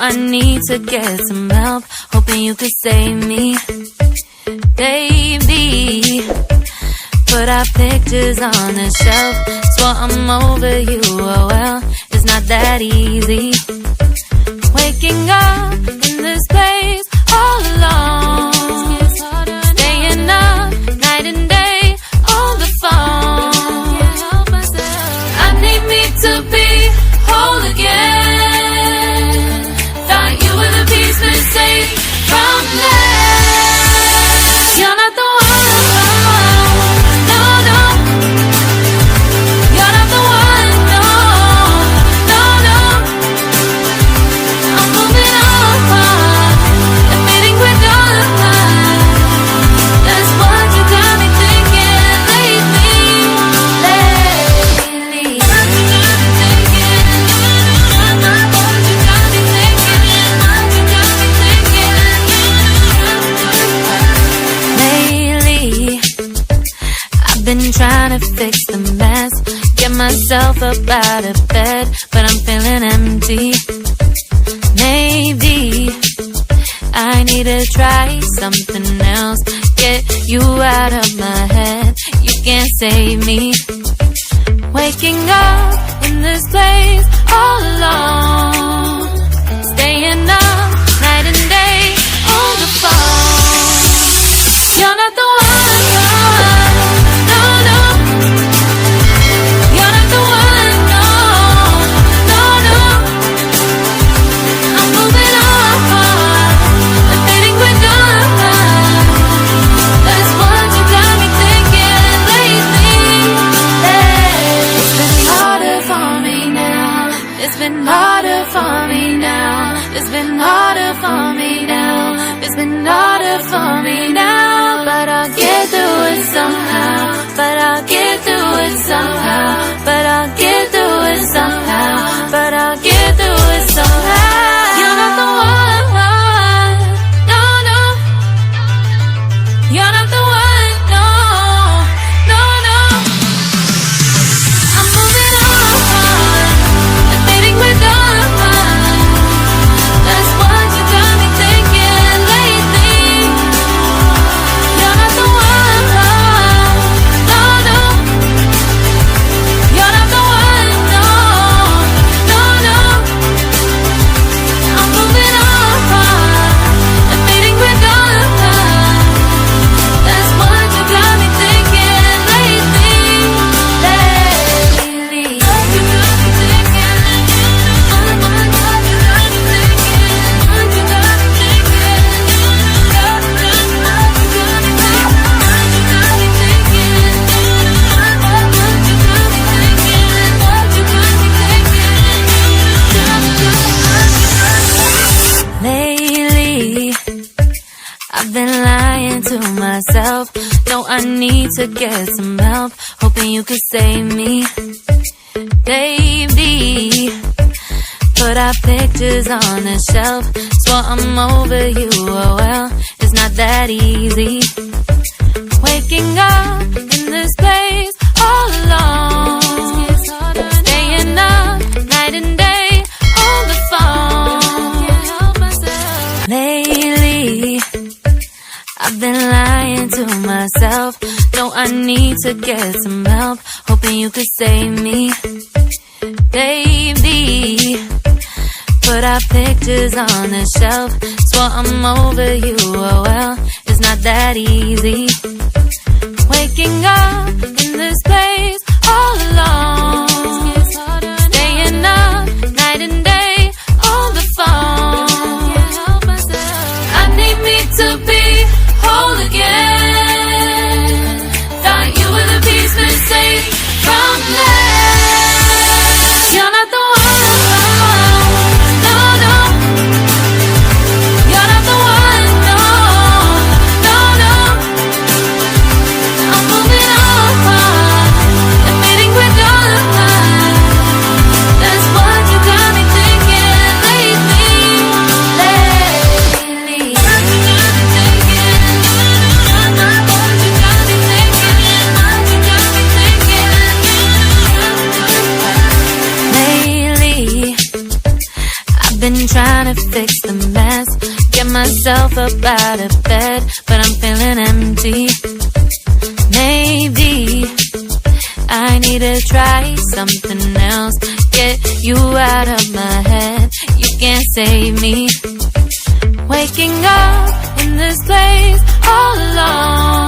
I need to get some help, hoping you could save me. Baby, put our pictures on the shelf, swore I'm over you, oh well, it's not that easy. Waking up in this place all alone, staying up night and day on the phone. I need me to be whole again. Thought you were the piece missing from left. You're not the one, no, no. You're not the one, no, no, no. I'm moving on, admitting we're done. That's what you got me thinking lately. That's what you got me thinking. That's what you got me thinking. What you got me thinking. Lately, I've been trying to fix the mess, get myself up out of bed, but I'm feeling empty. Maybe I need to try something else, get you out of my head, you can't save me. Waking up in this place all alone, staying up night and day on the phone. You're not the one, no, no. You're not the one, no, no, no. I'm moving on, admitting we're done. That's what you got me thinking lately. It's been harder for me now. It's been harder for me now. It's been harder for me now. It's been harder for me now. But I'll get through it somehow. But I'll get through it somehow. But I'll get through it somehow. But I'll get through it somehow. You're not the one, no, no. You're not the one, no, no, no. I'm moving on, admitting we're done. That's what you got me thinking lately. You're not the one, no, no. You're not the one, no, no, no. I'm moving on, admitting we're done. That's what you got me thinking lately. What you got me thinking? What you got me thinking? What you got me thinking? What you got me thinking? Lately, I've been lying to myself. No, I need to get some help, hoping you could save me. Baby, put our pictures on the shelf, swore I'm over you, oh well, it's not that easy. Waking up in this place all alone, staying up night and day on the phone. Lately, I've been lying to myself. No, I need to get some help, hoping you could save me. Baby, put our pictures on the shelf, swore I'm over you, oh well, it's not that easy. Waking up in this place all alone, staying up night and day on the phone. I need me to be whole again. Thought you were the piece missing from left. You're not the one, no, no. You're not the one, no, no, no. I'm moving on, myself up out of bed, but I'm feeling empty. Maybe I need to try something else. Get you out of my head, you can't save me. Waking up in this place all alone,